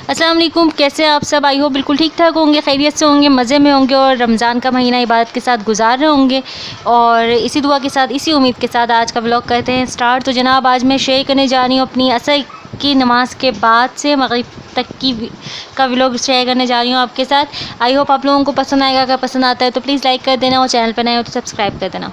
अस्सलाम वालेकुम, कैसे आप सब? आई हो बिल्कुल ठीक ठाक होंगे, खैरियत से होंगे, मज़े में होंगे और रमज़ान का महीना इबादत के साथ गुजार रहे होंगे। और इसी दुआ के साथ, इसी उम्मीद के साथ आज का व्लॉग करते हैं स्टार्ट। तो जनाब आज मैं शेयर करने जा रही हूँ अपनी असर की नमाज़ के बाद से मगरिब तक की का व्लॉग शेयर करने जा रही हूँ आपके साथ। आई होप आप लोगों को पसंद आएगा। अगर पसंद आता है तो प्लीज़ लाइक कर देना और चैनल पर नए हो तो सब्सक्राइब कर देना।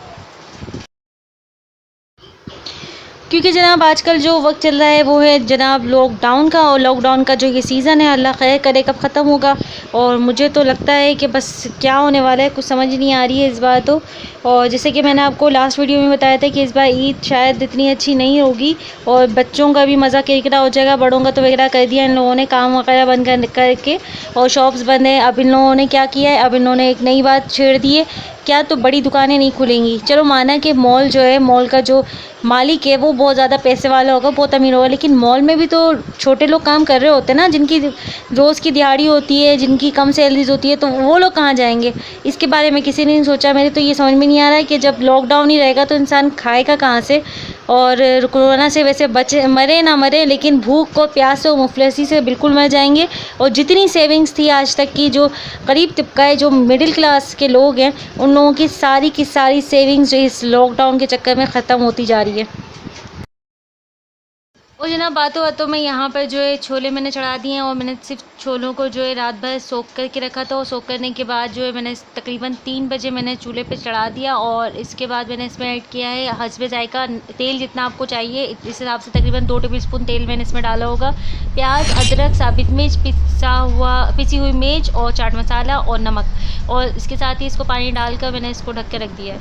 क्योंकि जनाब आजकल जो वक्त चल रहा है वो है जनाब लॉकडाउन का, और लॉकडाउन का जो ये सीज़न है अल्लाह खैर करे कब ख़त्म होगा। और मुझे तो लगता है कि बस क्या होने वाला है कुछ समझ नहीं आ रही है इस बार तो। और जैसे कि मैंने आपको लास्ट वीडियो में बताया था कि इस बार ईद शायद इतनी अच्छी नहीं होगी और बच्चों का भी मज़ा किरकिरा हो जाएगा, बड़ों का तो वगैरह कर दिया इन लोगों ने, काम वगैरह बंद करके और शॉप्स बंद है। अब इन लोगों ने क्या किया है, अब इन्होंने एक नई बात छेड़ दी है, क्या तो बड़ी दुकानें नहीं खुलेंगी। चलो माना कि मॉल जो है, मॉल का जो मालिक है वो बहुत ज़्यादा पैसे वाला होगा, बहुत अमीर होगा, लेकिन मॉल में भी तो छोटे लोग काम कर रहे होते हैं ना, जिनकी रोज़ की दिहाड़ी होती है, जिनकी कम सैलरीज होती है, तो वो लोग कहाँ जाएंगे? इसके बारे में किसी ने नहीं सोचा। मेरे तो ये समझ में नहीं आ रहा है कि जब लॉकडाउन ही रहेगा तो इंसान खाएगा कहाँ से। और कोरोना से वैसे बचे मरे ना मरे, लेकिन भूख और प्यास और मुफलिसी से बिल्कुल मर जाएंगे। और जितनी सेविंग्स थी आज तक की, जो गरीब तबका है, जो मिडिल क्लास के लोग हैं, उन लोगों की सारी सेविंग्स जो इस लॉकडाउन के चक्कर में ख़त्म होती जा रही है। और जनाब बातों बातों में यहाँ पर जो है छोले मैंने चढ़ा दिए हैं, और मैंने सिर्फ छोलों को जो है रात भर सोख करके रखा था, और सोख करने के बाद जो है मैंने तकरीबन 3 बजे मैंने चूल्हे पे चढ़ा दिया। और इसके बाद मैंने इसमें ऐड किया है हस्बे जायका तेल, जितना आपको चाहिए इस हिसाब से तकरीबन 2 टेबल स्पून तेल मैंने इसमें डाला होगा। प्याज, अदरक, साबित मिर्च, पिसी हुई मिर्च और चाट मसाला और नमक, और इसके साथ ही इसको पानी डालकर मैंने इसको ढक के रख दिया है।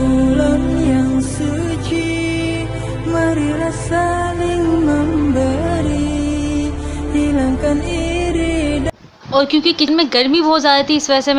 bulan yang suci, marilah saling memberi, hilangkan iri. और क्योंकि किचन में गर्मी बहुत ज़्यादा थी, इस वजह से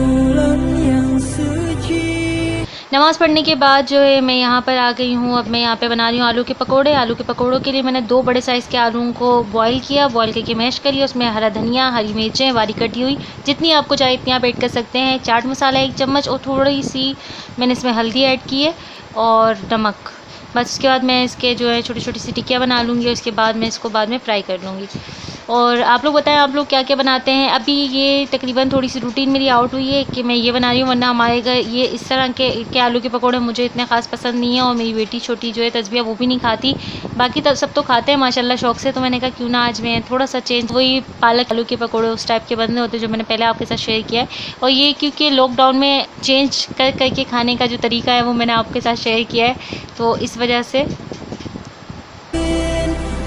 bulan yang suci. नमाज़ पढ़ने के बाद जो है मैं यहाँ पर आ गई हूँ। अब मैं यहाँ पे बना रही हूँ आलू के पकोड़े। आलू के पकोड़ों के लिए मैंने 2 बड़े साइज़ के आलूओं को बॉईल किया, बॉईल करके मैश कर लिया। उसमें हरा धनिया, हरी मिर्चें बारीक कटी हुई, जितनी आपको चाहिए इतनी आप ऐड कर सकते हैं, चाट मसाला 1 चम्मच, और थोड़ी सी मैंने इसमें हल्दी ऐड की है और नमक। बस उसके बाद मैं इसके जो है छोटी छोटी सी टिक्कियाँ बना लूँगी। उसके बाद मैं इसको बाद में फ्राई कर लूँगी। और आप लोग बताएं आप लोग क्या क्या बनाते हैं। अभी ये तकरीबन थोड़ी सी रूटीन मेरी आउट हुई है कि मैं ये बना रही हूँ, वरना हमारे घर ये इस तरह के आलू के पकौड़े मुझे इतने ख़ास पसंद नहीं है, और मेरी बेटी छोटी जो है तस्बिया वो भी नहीं खाती। बाकी तब सब तो खाते हैं माशाल्लाह शौक़ से। तो मैंने कहा क्यों ना आज मैं थोड़ा सा चेंज, वही पालक आलू के पकौड़े उस टाइप के बनने होते जो मैंने पहले आपके साथ शेयर किया है। और ये क्योंकि लॉकडाउन में चेंज करके खाने का जो तरीका है वो मैंने आपके साथ शेयर किया है, तो इस वजह से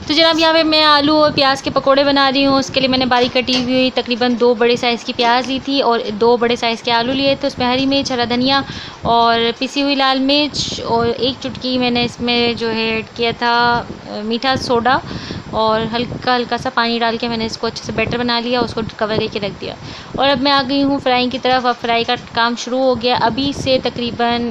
तो जनाब यहाँ पे मैं आलू और प्याज के पकोड़े बना रही हूँ। उसके लिए मैंने बारीक कटी हुई तकरीबन 2 बड़े साइज़ की प्याज ली थी और 2 बड़े साइज़ के आलू लिए थे। उसमें हरी मिर्च, हरा धनिया और पिसी हुई लाल मिर्च, और 1 चुटकी मैंने इसमें जो है ऐड किया था मीठा सोडा, और हल्का हल्का सा पानी डाल के मैंने इसको अच्छे से बैटर बना लिया, उसको कवर करके रख दिया। और अब मैं आ गई हूँ फ्राई की तरफ। अब फ्राई का काम शुरू हो गया। अभी से तकरीबन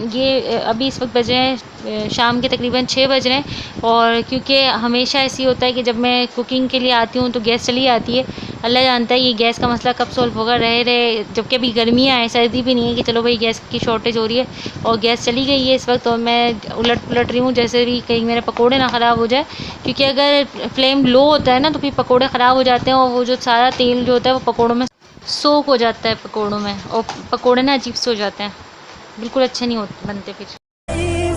अभी इस वक्त बज रहे हैं शाम के तकरीबन 6 बज रहे हैं। और क्योंकि हमेशा ऐसी होता है कि जब मैं कुकिंग के लिए आती हूँ तो गैस चली आती है। अल्लाह जानता है ये गैस का मसला कब सॉल्व होगा। रहे जबकि अभी गर्मियाँ हैं, सर्दी भी नहीं है कि चलो भाई गैस की शॉर्टेज हो रही है। और गैस चली गई है इस वक्त और मैं उलट पुलट रही हूँ जैसे भी कहीं मेरे पकोड़े ना ख़राब हो जाए। क्योंकि अगर फ्लेम लो होता है ना तो फिर पकोड़े ख़राब हो जाते हैं और वो जो सारा तेल जो होता है वो पकोड़ों में सोक हो जाता है पकोड़ों में, और पकोड़े ना अजीब से हो जाते हैं, बिल्कुल अच्छे नहीं होते बनते फिर।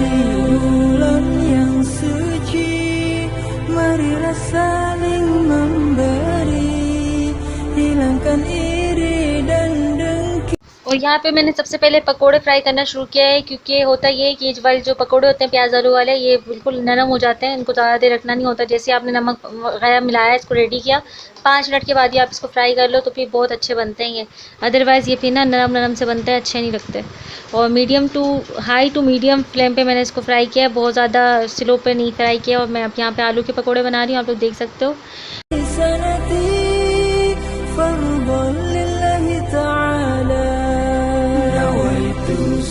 di bulan yang suci marilah saling memberi hilangkan iri dan dengki। और यहाँ पे मैंने सबसे पहले पकोड़े फ्राई करना शुरू किया है। क्योंकि होता ये है कि ये वाले जो पकोड़े होते हैं प्याज आलू वाले, ये बिल्कुल नरम हो जाते हैं, इनको ज़्यादा देर रखना नहीं होता। जैसे आपने नमक वगैरह मिलाया, इसको रेडी किया, 5 मिनट के बाद ही आप इसको फ्राई कर लो तो फिर बहुत अच्छे बनते हैं ये। अदरवाइज़ ये फिर ना नरम नरम से बनते हैं, अच्छे नहीं लगते। और हाई टू मीडियम फ्लेम पे मैंने इसको फ्राई किया है, बहुत ज़्यादा स्लो पे नहीं फ्राई किया। और मैं अब यहाँ पे आलू के पकोड़े बना रही हूँ, आप लोग देख सकते हो।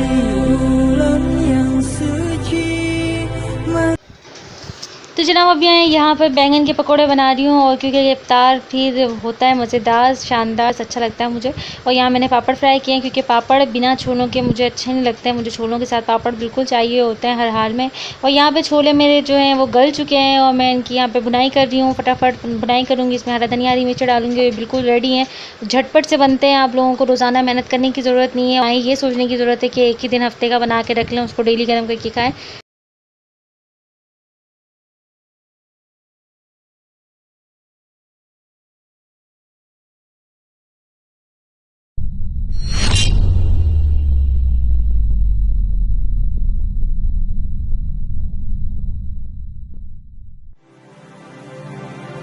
di bulan yang suci। तो जनाब अब यहाँ पर बैंगन के पकोड़े बना रही हूँ। और क्योंकि इफ्तार फिर होता है मज़ेदार शानदार, अच्छा लगता है मुझे। और यहाँ मैंने पापड़ फ्राई किए हैं क्योंकि पापड़ बिना छोलों के मुझे अच्छे नहीं लगते हैं, मुझे छोलों के साथ पापड़ बिल्कुल चाहिए होते हैं हर हाल में। और यहाँ पे छोले मेरे जो हैं वो गल चुके हैं और मैं इनकी यहाँ पे बुनाई कर रही हूँ, फटाफट बुनाई करूँगी। इसमें हरा धनिया हरी मिर्च डालूँगी, ये बिल्कुल रेडी हैं, झटपट से बनते हैं। आप लोगों को रोज़ाना मेहनत करने की ज़रूरत नहीं है, ये सोचने की ज़रूरत है कि एक ही दिन हफ्ते का बना के रख लें, उसको डेली गर्म करके खाएँ।